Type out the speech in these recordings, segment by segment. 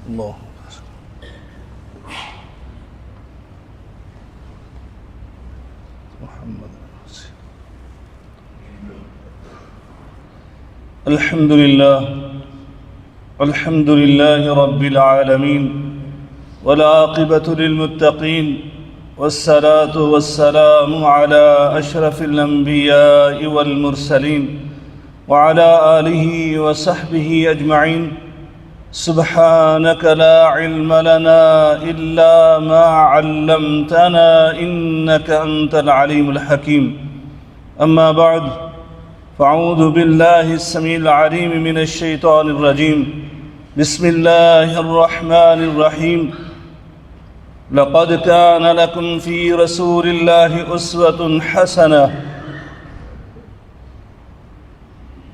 اللہ محمد الحمد لله رب العالمين والعاقبة للمتقين والصلاة والسلام على أشرف الأنبياء والمرسلين وعلى آله وصحبه أجمعين سبحانك لا علم لنا إلا ما علمتنا إنك أنت العليم الحكيم أما بعد فأعوذ بالله السميع العليم من الشيطان الرجيم بسم الله الرحمن الرحيم لقد كان لكم في رسول الله أسوة حسنة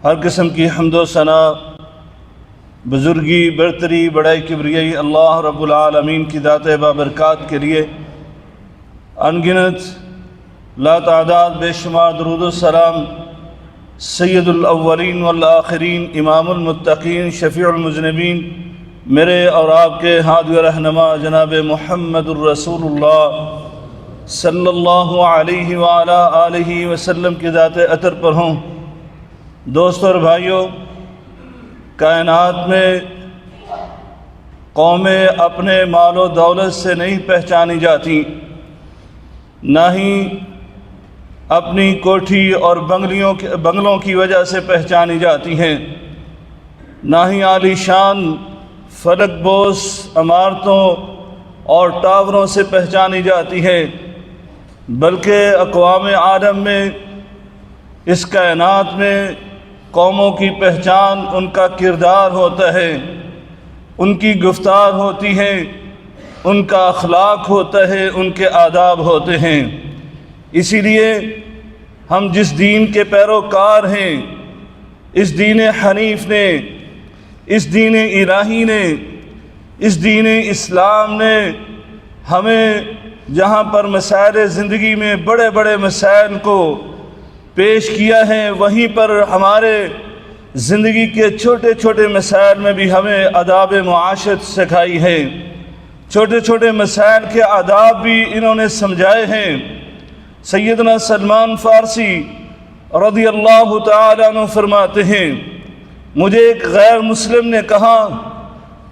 ہر قسم کی حمد و ثنا بزرگی برتری بڑائی کبریائی اللہ رب العالمین کی ذات بابرکات کے لیے انگنت لا تعداد بے شمار درود و سلام سید الاولین والآخرین امام المتقین شفیع المذنبین میرے اور آپ کے ہادی و رہنما جناب محمد الرسول اللہ صلی اللہ علیہ وآلہ آلہ وسلم کی ذات اطہر پر ہوں۔ دوستو اور بھائیوں، کائنات میں قومیں اپنے مال و دولت سے نہیں پہچانی جاتی، نہ ہی اپنی کوٹھی اور بنگلوں کی وجہ سے پہچانی جاتی ہیں، نہ ہی عالی شان فلک بوس عمارتوں اور ٹاوروں سے پہچانی جاتی ہے، بلکہ اقوام عالم میں اس کائنات میں قوموں کی پہچان ان کا کردار ہوتا ہے، ان کی گفتار ہوتی ہے، ان کا اخلاق ہوتا ہے، ان کے آداب ہوتے ہیں۔ اسی لیے ہم جس دین کے پیروکار ہیں، اس دین حنیف نے، اس دین الہی نے، اس دین اسلام نے ہمیں جہاں پر مسائل زندگی میں بڑے بڑے مسائل کو پیش کیا ہے، وہیں پر ہمارے زندگی کے چھوٹے چھوٹے مسائل میں بھی ہمیں آداب معاشرت سکھائی ہے، چھوٹے چھوٹے مسائل کے آداب بھی انہوں نے سمجھائے ہیں۔ سیدنا سلمان فارسی رضی اللہ تعالیٰ عنہ فرماتے ہیں، مجھے ایک غیر مسلم نے کہا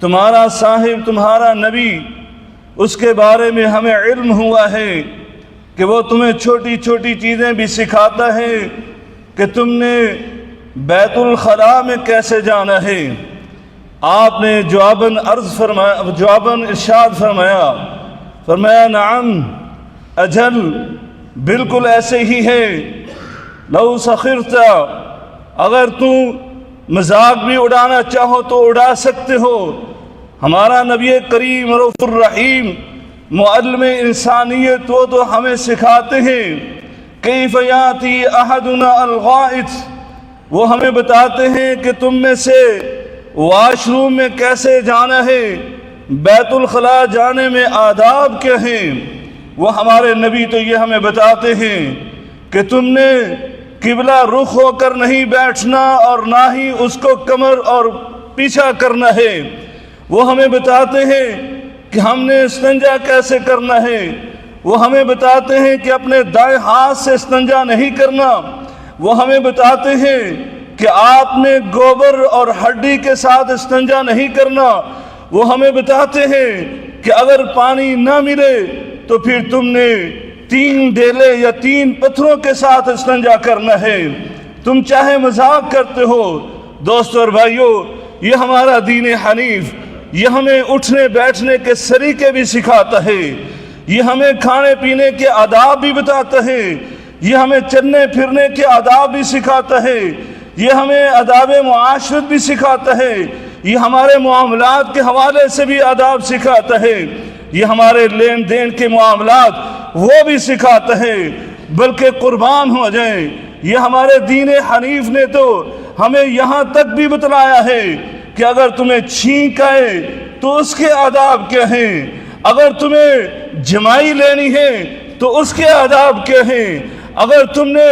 تمہارا صاحب، تمہارا نبی، اس کے بارے میں ہمیں علم ہوا ہے کہ وہ تمہیں چھوٹی چھوٹی چیزیں بھی سکھاتا ہے کہ تم نے بیت الخلاء میں کیسے جانا ہے۔ آپ نے جواباً ارشاد فرمایا نعم اجل، بالکل ایسے ہی ہے، لو سخرت، اگر تم مذاق بھی اڑانا چاہو تو اڑا سکتے ہو۔ ہمارا نبی کریم رؤوف الرحیم معلم انسانیت وہ تو ہمیں سکھاتے ہیں، کیف یاتی احدنا الغائط، وہ ہمیں بتاتے ہیں کہ تم میں سے واش روم میں کیسے جانا ہے، بیت الخلاء جانے میں آداب کیا ہیں۔ وہ ہمارے نبی تو یہ ہمیں بتاتے ہیں کہ تم نے قبلہ رخ ہو کر نہیں بیٹھنا اور نہ ہی اس کو کمر اور پیچھا کرنا ہے۔ وہ ہمیں بتاتے ہیں کہ ہم نے استنجا کیسے کرنا ہے، وہ ہمیں بتاتے ہیں کہ اپنے دائیں ہاتھ سے استنجا نہیں کرنا، وہ ہمیں بتاتے ہیں کہ آپ نے گوبر اور ہڈی کے ساتھ استنجا نہیں کرنا، وہ ہمیں بتاتے ہیں کہ اگر پانی نہ ملے تو پھر تم نے 3 ڈیلے یا 3 پتھروں کے ساتھ استنجا کرنا ہے۔ تم چاہے مذاق کرتے ہو۔ دوستو اور بھائیو، یہ ہمارا دین حنیف یہ ہمیں اٹھنے بیٹھنے کے سلیقے بھی سکھاتا ہے، یہ ہمیں کھانے پینے کے آداب بھی بتاتا ہے، یہ ہمیں چلنے پھرنے کے آداب بھی سکھاتا ہے، یہ ہمیں آداب معاشرت بھی سکھاتا ہے، یہ ہمارے معاملات کے حوالے سے بھی آداب سکھاتا ہے، یہ ہمارے لین دین کے معاملات وہ بھی سکھاتا ہے۔ بلکہ قربان ہو جائیں، یہ ہمارے دین حنیف نے تو ہمیں یہاں تک بھی بتلایا ہے کہ اگر تمہیں چھینک آئے تو اس کے آداب کیا ہیں، اگر تمہیں جمائی لینی ہے تو اس کے آداب کیا ہیں، اگر تم نے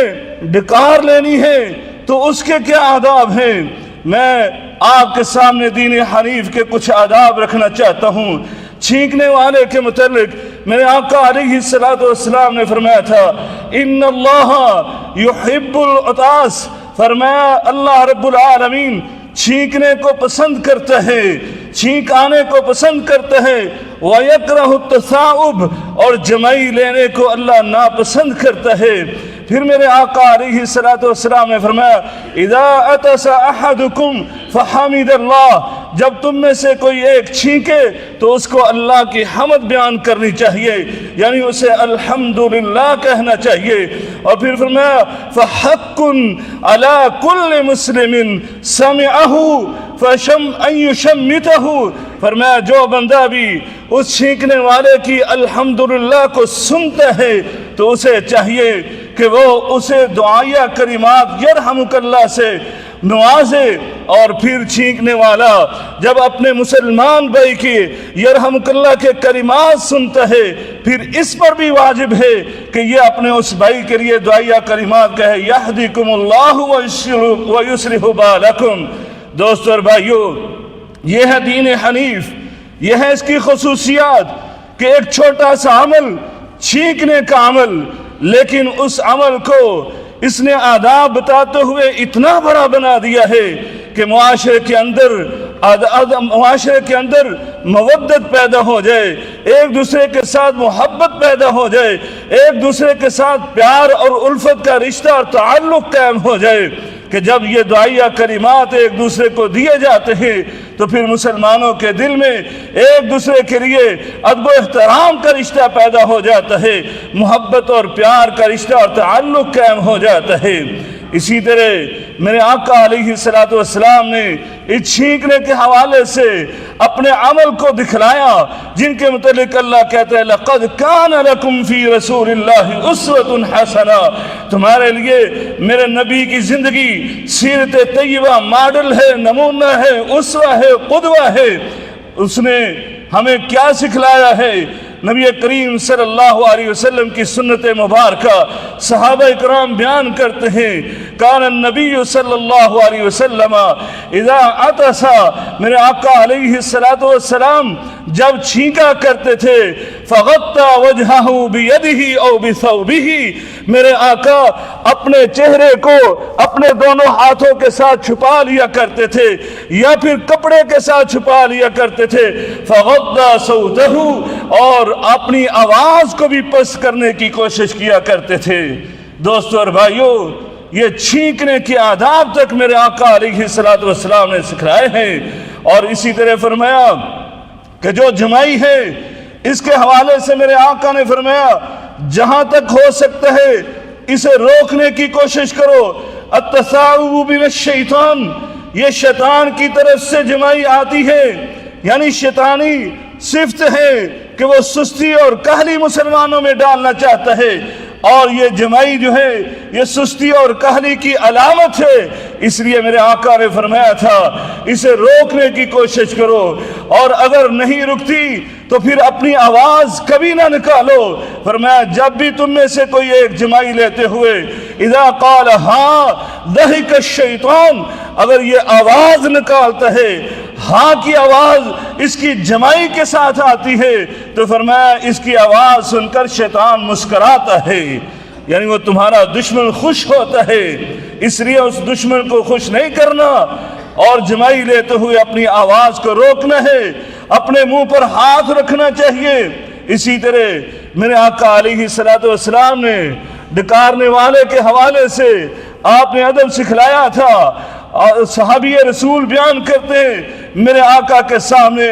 ڈکار لینی ہے تو اس کے کیا آداب ہیں۔ میں آپ کے سامنے دین حنیف کے کچھ آداب رکھنا چاہتا ہوں۔ چھینکنے والے کے متعلق میرے آقا علیہ السلام نے فرمایا تھا ان اللہ یحب العطاس، فرمایا اللہ رب العالمین چھینکنے کو پسند کرتا ہے، چھینک آنے کو پسند کرتا ہے، وَيَكْرَهُ التَّثَاؤُبَ، اور جمائی لینے کو اللہ ناپسند کرتا ہے۔ پھر میرے آقا علیہ السلام نے فرمایا اذا عطس احدکم فحمد اللہ، جب تم میں سے کوئی ایک چھینکے تو اس کو اللہ کی حمد بیان کرنی چاہیے، یعنی اسے الحمدللہ کہنا چاہیے۔ اور پھر فرمایا فحق علی کل مسلم سمعہ ان یشمتہ، فرمایا جو بندہ بھی اس چھینکنے والے کی الحمدللہ کو سنتا ہے تو اسے چاہیے کہ وہ اسے دعائیہ کلمات یرحمک اللہ سے نوازے۔ اور پھر چھینکنے والا جب اپنے مسلمان بھائی کی یرحمک اللہ کے کلمات سنتا ہے پھر اس پر بھی واجب ہے کہ یہ اپنے اس بھائی کے لیے دعائیہ کلمات کہے یہدیکم اللہ ویصلح بالکم۔ دوستو اور بھائیو، یہ ہے دین حنیف، یہ ہے اس کی خصوصیات کہ ایک چھوٹا سا عمل، چھینکنے کا عمل، لیکن اس عمل کو اس نے آداب بتاتے ہوئے اتنا بڑا بنا دیا ہے کہ معاشرے کے اندر مودت پیدا ہو جائے، ایک دوسرے کے ساتھ محبت پیدا ہو جائے، ایک دوسرے کے ساتھ پیار اور الفت کا رشتہ اور تعلق قائم ہو جائے کہ جب یہ دعائیہ کلمات ایک دوسرے کو دیے جاتے ہیں تو پھر مسلمانوں کے دل میں ایک دوسرے کے لیے ادب و احترام کا رشتہ پیدا ہو جاتا ہے، محبت اور پیار کا رشتہ اور تعلق قائم ہو جاتا ہے۔ اسی طرح میرے آقا علیہ السلام نے اس چھینکنے کے حوالے سے اپنے عمل کو دکھلایا جن کے متعلق اللہ کہتا ہے لَقَدْ كَانَ لَكُمْ فِي رَسُولِ اللَّهِ أُسْوَةٌ حَسَنَةٌ، تمہارے لیے میرے نبی کی زندگی سیرت طیبہ ماڈل ہے، نمونہ ہے، اسوہ ہے، قدوہ ہے۔ اس نے ہمیں کیا سکھلایا ہے؟ نبی کریم صلی اللہ علیہ وسلم کی سنت مبارکہ صحابہ اکرام بیان کرتے ہیں کان النبی صلی اللہ علیہ وسلم اذا عطس، میرے آقا علیہ السلام جب چھینکا کرتے تھے فغطى وجهه بيده او بثوبه، میرے آقا اپنے چہرے کو اپنے دونوں ہاتھوں کے ساتھ چھپا لیا کرتے تھے یا پھر کپڑے کے ساتھ چھپا لیا کرتے تھے، فغطى صوته، اور اپنی آواز کو بھی پست کرنے کی کوشش کیا کرتے تھے۔ دوستو اور بھائیو، یہ چھینکنے کے آداب تک میرے آقا علیہ السلام نے سکھلائے ہیں۔ اور اسی طرح فرمایا کہ جو جمائی ہے اس کے حوالے سے میرے آقا نے فرمایا جہاں تک ہو سکتا ہے اسے روکنے کی کوشش کرو۔ التثاؤب من الشیطان، یہ شیطان کی طرف سے جمائی آتی ہے، یعنی شیطانی صفت ہے کہ وہ سستی اور کہلی مسلمانوں میں ڈالنا چاہتا ہے، اور یہ جمائی جو ہے یہ سستی اور کہلی کی علامت ہے۔ اس لیے میرے آقا نے فرمایا تھا اسے روکنے کی کوشش کرو، اور اگر نہیں رکتی تو پھر اپنی آواز کبھی نہ نکالو۔ فرمایا جب بھی تم میں سے کوئی ایک جمائی لیتے ہوئے اذا قال ہاں ضحک الشیطان، اگر یہ آواز نکالتا ہے، ہاں کی آواز اس کی جمائی کے ساتھ آتی ہے، تو فرمایا اس کی آواز سن کر شیطان مسکراتا ہے، یعنی وہ تمہارا دشمن خوش ہوتا ہے، اس لیے اس دشمن کو خوش نہیں کرنا اور جمائی لیتے ہوئے اپنی آواز کو روکنا ہے، اپنے منہ پر ہاتھ رکھنا چاہیے۔ اسی طرح میرے آقا علیہ السلام نے ڈکارنے والے کے حوالے سے آپ نے ادب سکھلایا تھا۔ صحابی رسول بیان کرتے ہیں میرے آقا کے سامنے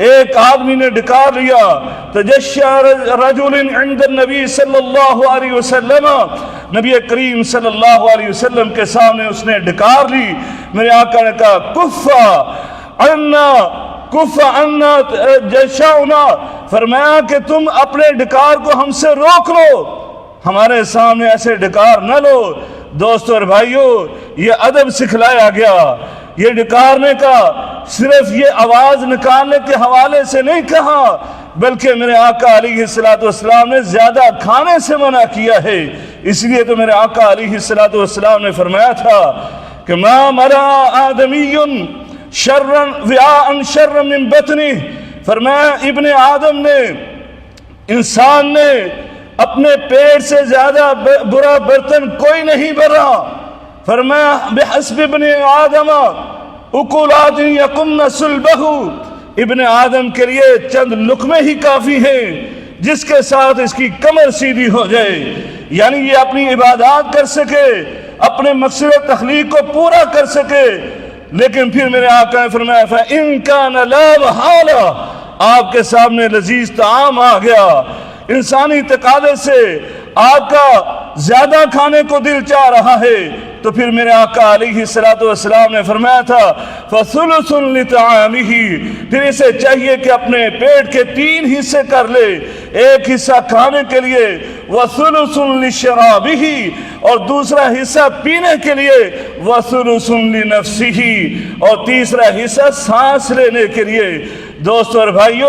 ایک آدمی نے ڈکار لیا، تجشع رجل عند النبی صلی اللہ علیہ وسلم، نبی کریم صلی اللہ علیہ وسلم کے سامنے اس نے ڈکار لی۔ میرے آقا نے کہا کف عنا جشعنا، فرمایا کہ تم اپنے ڈکار کو ہم سے روک لو، ہمارے سامنے ایسے ڈکار نہ لو۔ دوستو اور بھائیو، یہ ادب سکھلایا گیا۔ یہ ڈکارنے کا صرف یہ آواز نکالنے کے حوالے سے نہیں کہا، بلکہ میرے آقا علیہ السلام نے زیادہ کھانے سے منع کیا ہے۔ اس لیے تو میرے آقا علیہ السلام نے فرمایا تھا کہ ما مرا آدمی وعاء شر من بطنہ، فرمایا ابن آدم نے، انسان نے اپنے پیٹ سے زیادہ برا برتن کوئی نہیں بھرا۔ فرمایا بحسب ابن آدم اکلات یقمن صلبہ، ابن آدم کے لیے چند لقمے ہی کافی ہیں جس کے ساتھ اس کی کمر سیدھی ہو جائے، یعنی یہ اپنی عبادات کر سکے، اپنے مقصد تخلیق کو پورا کر سکے۔ لیکن پھر میرے آقا نے فرمایا فَإِن كَانَ لَا مَحَالَ، آپ کے سامنے لذیذ طعام آ گیا، انسانی تقاضے سے آپ کا زیادہ کھانے کو دل چاہ رہا ہے، تو پھر میرے آقا علیہ السلام نے فرمایا تھا فَثُلُثٌ لِطَعَامِهِ، پھر اسے چاہیے کہ اپنے پیٹ کے 3 حصے کر لے، ایک حصہ کھانے کے لیے، وَثُلُثٌ لِشَرَابِهِ، اور دوسرا حصہ پینے کے لیے، وَثُلُثٌ لِنَفْسِهِ، اور تیسرا حصہ سانس لینے کے لیے۔ دوستو اور بھائیو،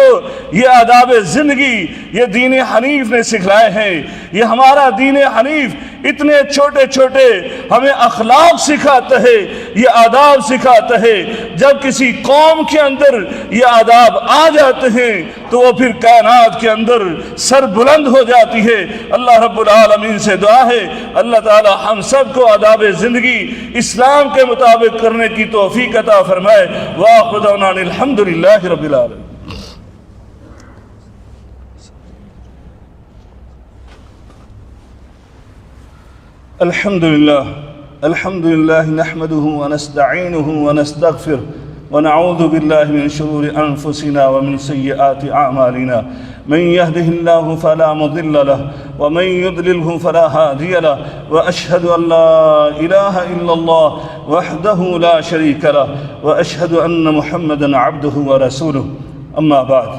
یہ آداب زندگی یہ دین حنیف نے سکھلائے ہیں۔ یہ ہمارا دین حنیف اتنے چھوٹے چھوٹے ہمیں اخلاق سکھاتا ہے، یہ آداب سکھاتا ہے۔ جب کسی قوم کے اندر یہ آداب آ جاتے ہیں تو وہ پھر کائنات کے اندر سر بلند ہو جاتی ہے۔ اللہ رب العالمین سے دعا ہے اللہ تعالی ہم سب کو آداب زندگی اسلام کے مطابق کرنے کی توفیق عطا فرمائے۔ وآخر دعوانا الحمدللہ رب العالمین۔ الحمد لله نحمده ونستعينه ونستغفر ونعوذ بالله من شرور أنفسنا ومن سيئات أعمالنا، من يهده الله فلا مضل له ومن يضلله فلا هادي له، وأشهد أن لا إله إلا الله وحده لا شريك له، وأشهد أن محمدا عبده ورسوله، أما بعد۔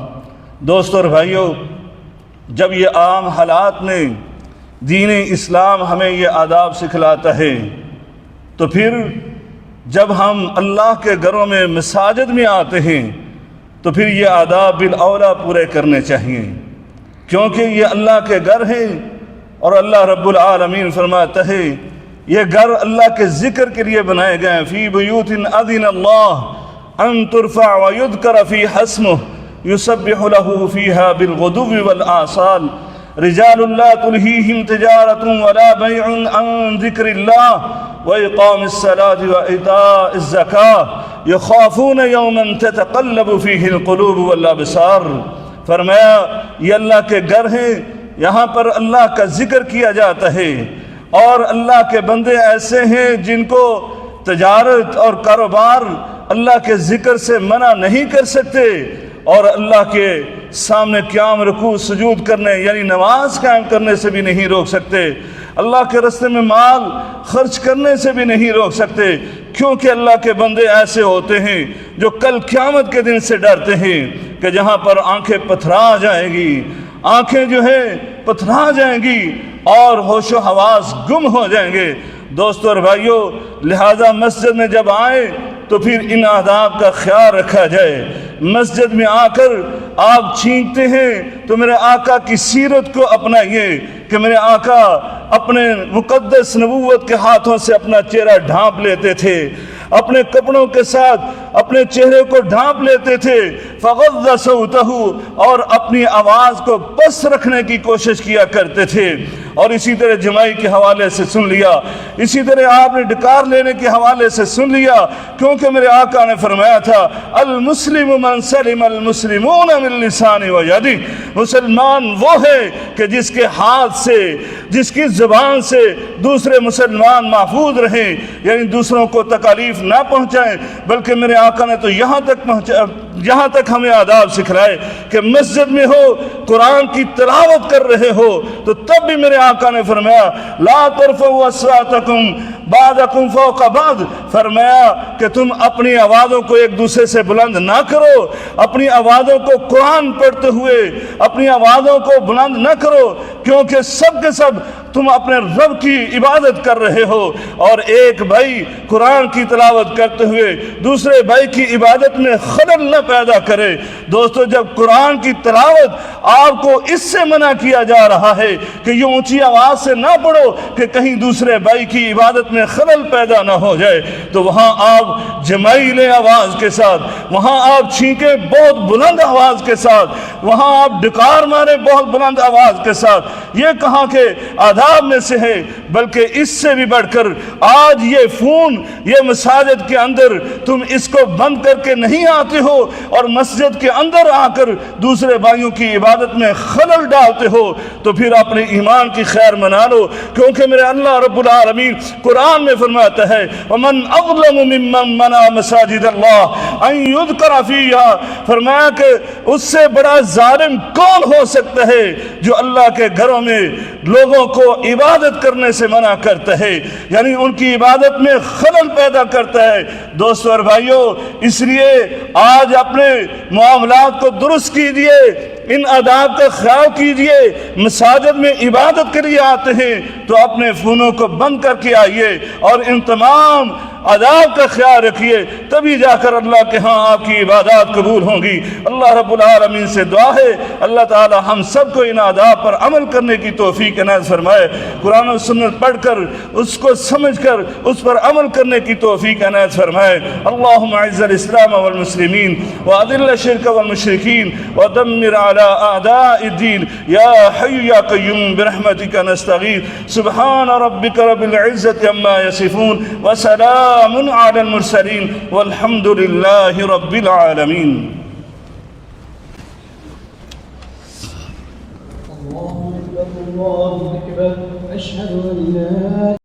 دوستو اور بھائیو، جب یہ عام حالات میں دین اسلام ہمیں یہ آداب سکھلاتا ہے تو پھر جب ہم اللہ کے گھروں میں مساجد میں آتے ہیں تو پھر یہ آداب بالاولیٰ پورے کرنے چاہیے، کیونکہ یہ اللہ کے گھر ہیں اور اللہ رب العالمین فرماتا ہے یہ گھر اللہ کے ذکر کے لیے بنائے گئے ہیں۔ فی بیوت اذن اللہ ان ترفع ویذکر فیہا اسمہ یسبح لہ فیہا بالغدو والآصال رجال لا تلہیہم تجارت ولا بیع عن ذکر اللہ وإقام الصلاة وإيتاء الزکاة یخافون یوما تتقلب فیہ القلوب والابصار۔ فرمایا یہ اللہ کے گھر ہیں، یہاں پر اللہ کا ذکر کیا جاتا ہے، اور اللہ کے بندے ایسے ہیں جن کو تجارت اور کاروبار اللہ کے ذکر سے منع نہیں کر سکتے، اور اللہ کے سامنے قیام رکوع سجود کرنے یعنی نماز قائم کرنے سے بھی نہیں روک سکتے، اللہ کے راستے میں مال خرچ کرنے سے بھی نہیں روک سکتے، کیونکہ اللہ کے بندے ایسے ہوتے ہیں جو کل قیامت کے دن سے ڈرتے ہیں کہ جہاں پر آنکھیں پتھرا جائیں گی، آنکھیں جو ہے پتھرا جائیں گی اور ہوش و حواس گم ہو جائیں گے۔ دوستو اور بھائیو، لہذا مسجد میں جب آئیں تو پھر ان آداب کا خیال رکھا جائے۔ مسجد میں آ کر آپ چھینکتے ہیں تو میرے آقا کی سیرت کو اپنائیے کہ میرے آقا اپنے مقدس نبوت کے ہاتھوں سے اپنا چہرہ ڈھانپ لیتے تھے، اپنے کپڑوں کے ساتھ اپنے چہرے کو ڈھانپ لیتے تھے، فغض صوتہ، اور اپنی آواز کو پس رکھنے کی کوشش کیا کرتے تھے۔ اور اسی طرح جمائی کے حوالے سے سن لیا، اسی طرح آپ نے ڈکار لینے کے حوالے سے سن لیا، کیونکہ میرے آقا نے فرمایا تھا المسلم من سلم المسلمون من لسانہ و یدہ، مسلمان وہ ہے کہ جس کے ہاتھ سے، جس کی زبان سے دوسرے مسلمان محفوظ رہیں، یعنی دوسروں کو تکالیف نہ پہنچائیں۔ بلکہ میرے آقا نے تو یہاں تک ہمیں آداب سکھلائے کہ مسجد میں ہو، قرآن کی تلاوت کر رہے ہو تو تب بھی میرے آقا نے فرمایا لا ترفعوا اصواتکم بعضکم فوق بعض، فرمایا کہ تم اپنی آوازوں کو ایک دوسرے سے بلند نہ کرو، اپنی آوازوں کو قرآن پڑھتے ہوئے اپنی آوازوں کو بلند نہ کرو، کیونکہ سب کے سب تم اپنے رب کی عبادت کر رہے ہو، اور ایک بھائی قرآن کی تلاوت کرتے ہوئے دوسرے بھائی کی عبادت میں خلل نہ پیدا کرے۔ دوستو، جب قرآن کی تلاوت آپ کو اس سے منع کیا جا رہا ہے کہ یہ اونچی آواز سے نہ پڑھو کہ کہیں دوسرے بھائی کی عبادت میں خلل پیدا نہ ہو جائے، تو وہاں آپ جمیل آواز کے ساتھ، وہاں آپ چھینکیں بہت بلند آواز کے ساتھ، وہاں آپ ڈکار مارے بہت بلند آواز کے ساتھ، یہ کہاں کے آداب میں سے ہے، بلکہ اس سے بھی بڑھ کر آج یہ فون یہ مساجد کے اندر تم اس کو بند کر کے نہیں آتے ہو اور مسجد کے اندر آ کر دوسرے بھائیوں کی عبادت میں خلل ڈالتے ہو، تو پھر اپنے ایمان کی خیر منا لو، کیونکہ میرے اللہ رب العالمین قرآن میں فرماتا ہے وَمَنْ أَظْلَمُ مِمَّنْ مَنَعَ مَسَاجِدَ اللَّهِ أَنْ يُذْكَرَ فِيهَا، فرمایا کہ اس سے بڑا ظالم کون ہو سکتا ہے جو اللہ کے گھروں میں لوگوں کو عبادت کرنے سے منع کرتا ہے، یعنی ان کی عبادت میں خلل پیدا کرتا ہے۔ دوستو اور بھائیو، اس لیے آج اپنے معاملات کو درست کیجئے، ان آداب کا خیال کیجئے۔ مساجد میں عبادت کے لیے آتے ہیں تو اپنے فونوں کو بند کر کے آئیے اور ان تمام آداب کا خیال رکھیے، تبھی جا کر اللہ کے ہاں آپ کی عبادات قبول ہوں گی۔ اللہ رب العالمین سے دعا ہے اللہ تعالی ہم سب کو ان آداب پر عمل کرنے کی توفیق عنایت فرمائے، قرآن و سنت پڑھ کر اس کو سمجھ کر اس پر عمل کرنے کی توفیق عنایت فرمائے۔ اللہم اعز الاسلام والمسلمین واذل الشرک والمشرکین ودمر اعداء الدین یا حی یا قیوم برحمتک نستغیث۔ سبحان ربک رب العزت عما یصفون وسلام على المرسلين والحمد لله رب العالمين۔ الله أكبر، أشهد أن لا